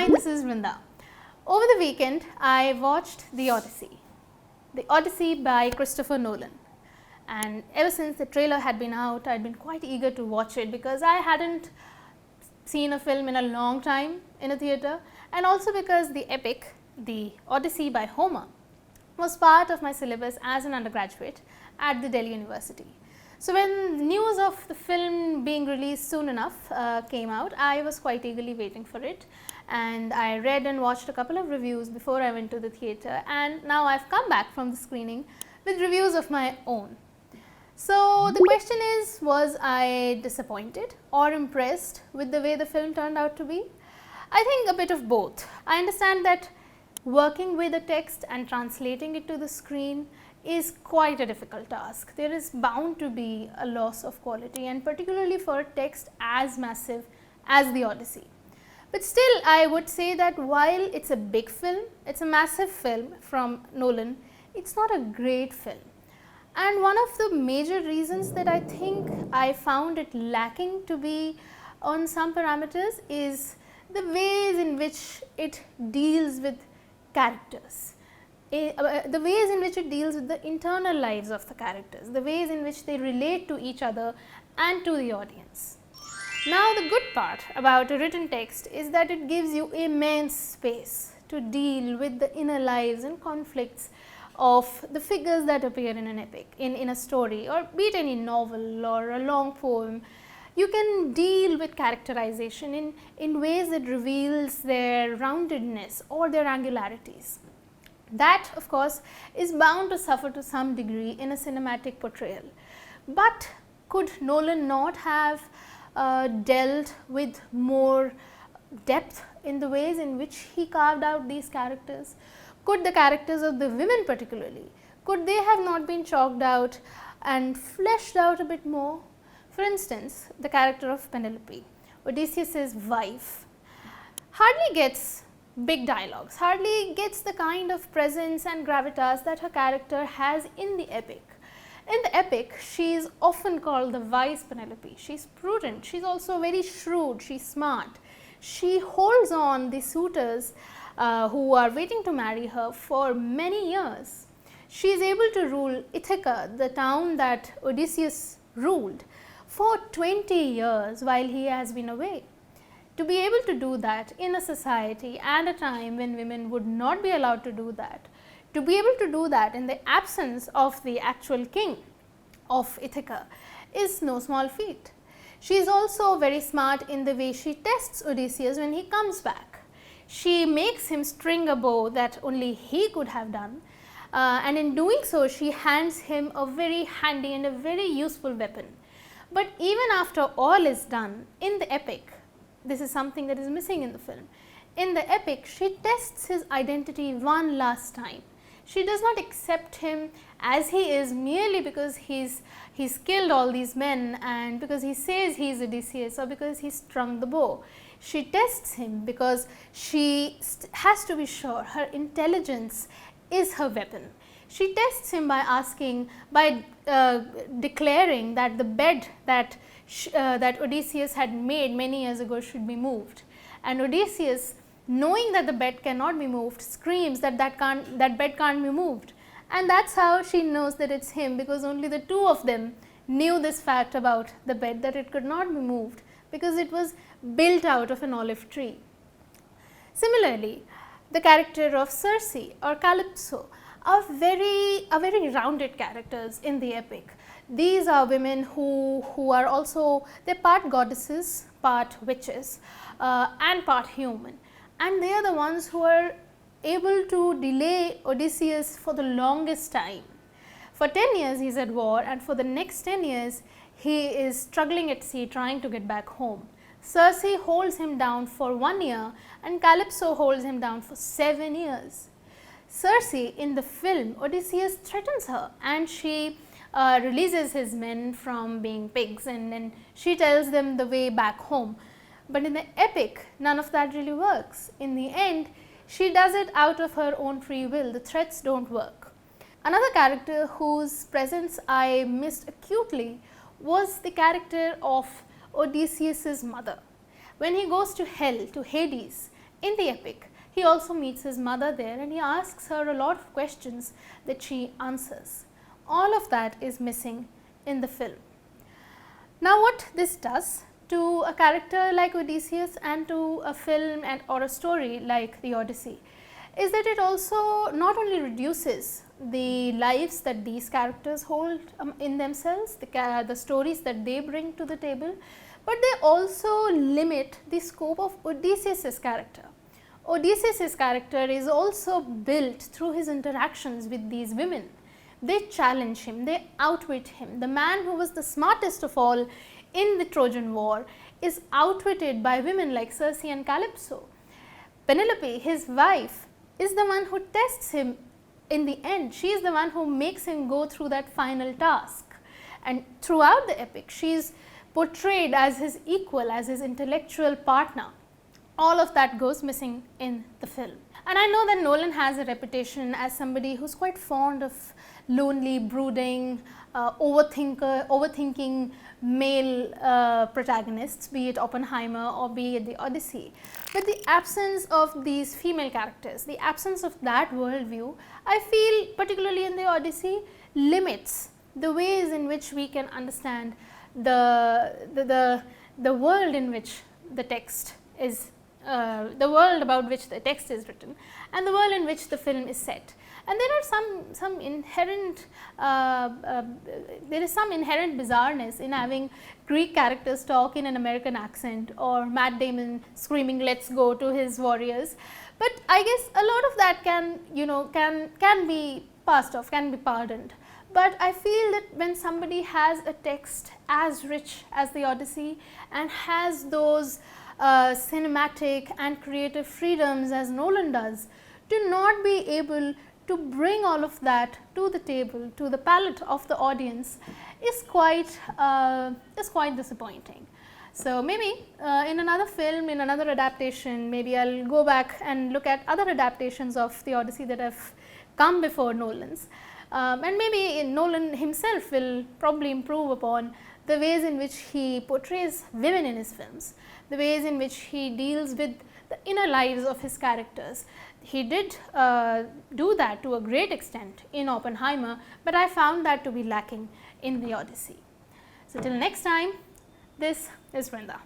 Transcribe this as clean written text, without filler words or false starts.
Hi, this is Vrinda. Over the weekend, I watched The Odyssey by Christopher Nolan. And ever since the trailer had been out, I had been quite eager to watch it because I hadn't seen a film in a long time in a theatre, and also because the epic, The Odyssey by Homer, was part of my syllabus as an undergraduate at the Delhi University. So, when news of the film being released soon enough came out, I was quite eagerly waiting for it, and I read and watched a couple of reviews before I went to the theatre, and now I have come back from the screening with reviews of my own. So, the question is, was I disappointed or impressed with the way the film turned out to be? I think a bit of both. I understand that working with a text and translating it to the screen is quite a difficult task. There is bound to be a loss of quality, and particularly for a text as massive as the Odyssey. But still, I would say that while it's a big film, it's a massive film from Nolan, it's not a great film. And one of the major reasons that I think I found it lacking to be on some parameters is the ways in which it deals with characters. The ways in which it deals with the internal lives of the characters, the ways in which they relate to each other and to the audience. Now, the good part about a written text is that it gives you immense space to deal with the inner lives and conflicts of the figures that appear in an epic, in a story, or be it any novel or a long poem. You can deal with characterization in ways that reveals their roundedness or their angularities. That, of course, is bound to suffer to some degree in a cinematic portrayal. But could Nolan not have dealt with more depth in the ways in which he carved out these characters? Could the characters of the women particularly, could they have not been chalked out and fleshed out a bit more? For instance, the character of Penelope, Odysseus' wife, hardly gets big dialogues, hardly gets the kind of presence and gravitas that her character has in the epic. In the epic, she is often called the wise Penelope. She is prudent, she is also very shrewd, she is smart. She holds on the suitors who are waiting to marry her for many years. She is able to rule Ithaca, the town that Odysseus ruled, for 20 years while he has been away. To be able to do that in a society and a time when women would not be allowed to do that, to be able to do that in the absence of the actual king of Ithaca is no small feat. She is also very smart in the way she tests Odysseus when he comes back. She makes him string a bow that only he could have done, and in doing so she hands him a very handy and a very useful weapon. But even after all is done in the epic, this is something that is missing in the film. In the epic, she tests his identity one last time. She does not accept him as he is merely because he's killed all these men and because he says he is Odysseus or because he strung the bow. She tests him because she has to be sure her intelligence is her weapon. She tests him by declaring that the bed that Odysseus had made many years ago should be moved. And Odysseus, knowing that the bed cannot be moved, screams that that bed can't be moved. And that's how she knows that it's him, because only the two of them knew this fact about the bed, that it could not be moved because it was built out of an olive tree. Similarly, the character of Circe or Calypso are very rounded characters in the epic. These are women who are also, they're part goddesses, part witches, and part human. And they are the ones who are able to delay Odysseus for the longest time. For 10 years he is at war, and for the next 10 years he is struggling at sea trying to get back home. Circe holds him down for 1 year and Calypso holds him down for 7 years. Circe, in the film, Odysseus threatens her and she releases his men from being pigs, and then she tells them the way back home. But in the epic, none of that really works. In the end, she does it out of her own free will. The threats don't work. Another character whose presence I missed acutely was the character of Odysseus's mother. When he goes to hell, to Hades, in the epic, he also meets his mother there and he asks her a lot of questions that she answers. All of that is missing in the film. Now, what this does to a character like Odysseus and to a film and or a story like the Odyssey is that it also not only reduces the lives that these characters hold in themselves, the stories that they bring to the table, but they also limit the scope of Odysseus's character. Odysseus's character is also built through his interactions with these women. They challenge him, they outwit him. The man who was the smartest of all in the Trojan War is outwitted by women like Circe and Calypso. Penelope, his wife, is the one who tests him in the end. She is the one who makes him go through that final task. And throughout the epic, she is portrayed as his equal, as his intellectual partner. All of that goes missing in the film. And I know that Nolan has a reputation as somebody who's quite fond of lonely, brooding, overthinking male protagonists, be it Oppenheimer or be it the Odyssey. But the absence of these female characters, the absence of that worldview, I feel particularly in the Odyssey limits the ways in which we can understand the world in which the text is, the world about which the text is written and the world in which the film is set. And there are some inherent, there is some inherent bizarreness in having Greek characters talk in an American accent, or Matt Damon screaming "let's go" to his warriors. But I guess a lot of that can be passed off, can be pardoned. But I feel that when somebody has a text as rich as the Odyssey and has those cinematic and creative freedoms as Nolan does, to not be able to bring all of that to the table, to the palate of the audience, is quite disappointing. So maybe in another film, in another adaptation, maybe I'll go back and look at other adaptations of the Odyssey that have come before Nolan's, and maybe Nolan himself will probably improve upon the ways in which he portrays women in his films, the ways in which he deals with the inner lives of his characters. He did do that to a great extent in Oppenheimer, but I found that to be lacking in the Odyssey. So till next time, this is Vrinda.